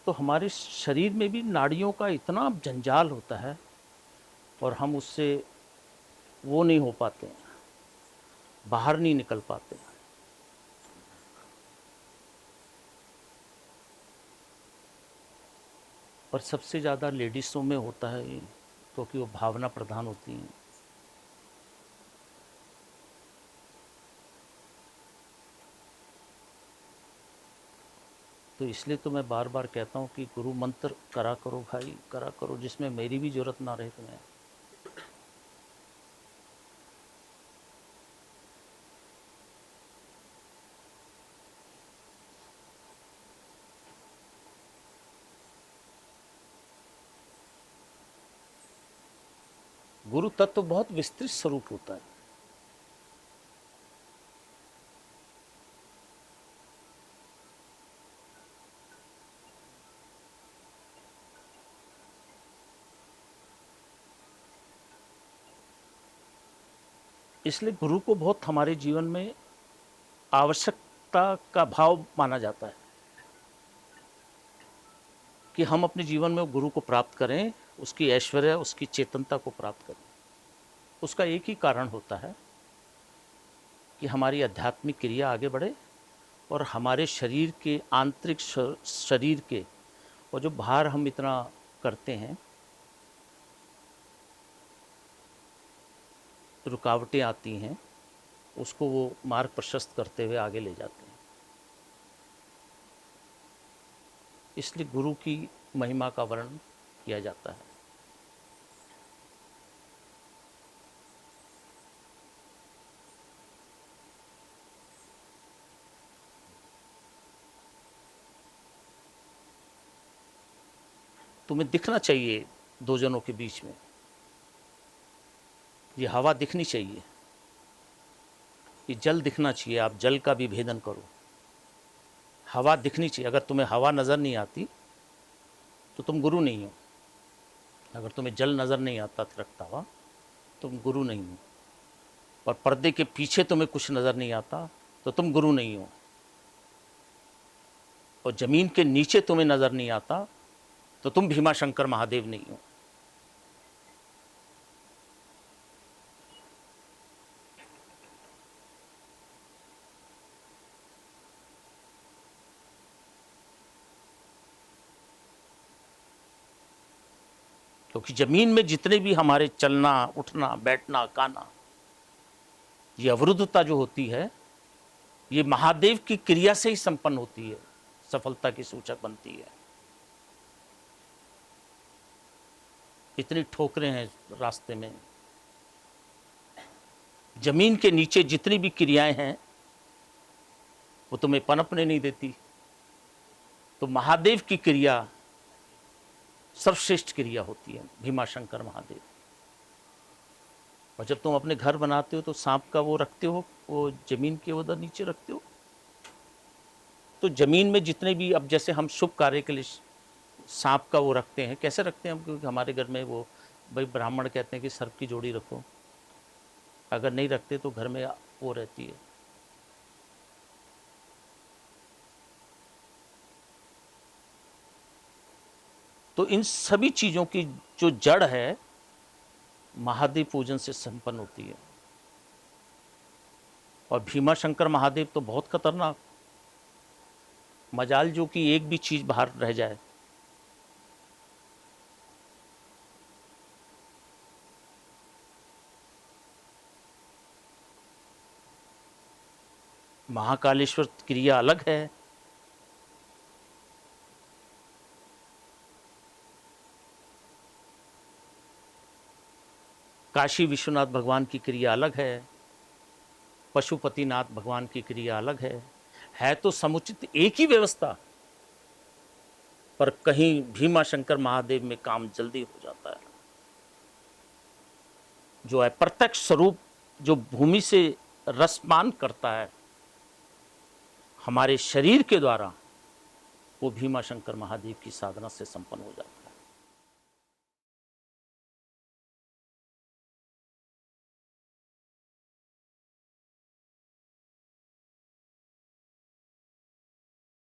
तो हमारे शरीर में भी नाड़ियों का इतना जंजाल होता है और हम उससे वो नहीं हो पाते, बाहर नहीं निकल पाते। और सबसे ज़्यादा लेडीज़ों में होता है ये, क्योंकि वो भावना प्रधान होती हैं। तो इसलिए तो मैं बार बार कहता हूँ कि गुरु मंत्र करा करो भाई, करा करो, जिसमें मेरी भी ज़रूरत ना रहे तुम्हें। गुरु तत्व बहुत विस्तृत स्वरूप होता है। इसलिए गुरु को बहुत हमारे जीवन में आवश्यकता का भाव माना जाता है कि हम अपने जीवन में गुरु को प्राप्त करें, उसकी ऐश्वर्य, उसकी चेतनता को प्राप्त करें। उसका एक ही कारण होता है कि हमारी आध्यात्मिक क्रिया आगे बढ़े और हमारे शरीर के आंतरिक शरीर के, और जो भार हम इतना करते हैं, रुकावटें आती हैं, उसको वो मार्ग प्रशस्त करते हुए आगे ले जाते हैं। इसलिए गुरु की महिमा का वर्णन किया जाता है। तुम्हें दिखना चाहिए दो जनों के बीच में, ये हवा दिखनी चाहिए, ये जल दिखना चाहिए, आप जल का भी भेदन करो। हवा दिखनी चाहिए। अगर तुम्हें हवा नज़र नहीं आती तो तुम गुरु नहीं हो। अगर तुम्हें जल नज़र नहीं आता तिरकता हुआ, तुम गुरु नहीं हो। और पर्दे के पीछे तुम्हें कुछ नज़र नहीं आता तो तुम गुरु नहीं हो। और ज़मीन के नीचे तुम्हें नज़र नहीं आता तो तुम भीमा शंकर महादेव नहीं हो। क्योंकि ज़मीन में जितने भी हमारे चलना, उठना, बैठना, खाना, ये अवरुद्धता जो होती है, ये महादेव की क्रिया से ही संपन्न होती है, सफलता की सूचक बनती है। इतनी ठोकरें हैं रास्ते में, जमीन के नीचे जितनी भी क्रियाएं हैं वो तुम्हें पनपने नहीं देती। तो महादेव की क्रिया सर्वश्रेष्ठ क्रिया होती है, भीमा शंकर महादेव। और जब तुम अपने घर बनाते हो तो सांप का वो रखते हो, वो जमीन के उधर नीचे रखते हो। तो जमीन में जितने भी, अब जैसे हम शुभ कार्य के लिए सांप का वो रखते हैं, कैसे रखते हैं हम, क्योंकि हमारे घर में वो भाई ब्राह्मण कहते हैं कि सर्प की जोड़ी रखो। अगर नहीं रखते तो घर में वो रहती है। तो इन सभी चीज़ों की जो जड़ है, महादेव पूजन से संपन्न होती है। और भीमा शंकर महादेव तो बहुत खतरनाक, मजाल जो कि एक भी चीज़ बाहर रह जाए। महाकालेश्वर क्रिया अलग है, काशी विश्वनाथ भगवान की क्रिया अलग है, पशुपतिनाथ भगवान की क्रिया अलग है तो समुचित एक ही व्यवस्था, पर कहीं भीमा शंकर महादेव में काम जल्दी हो जाता है। जो है प्रत्यक्ष स्वरूप, जो भूमि से रसपान करता है हमारे शरीर के द्वारा, वो भीमा शंकर महादेव की साधना से संपन्न हो जाता है।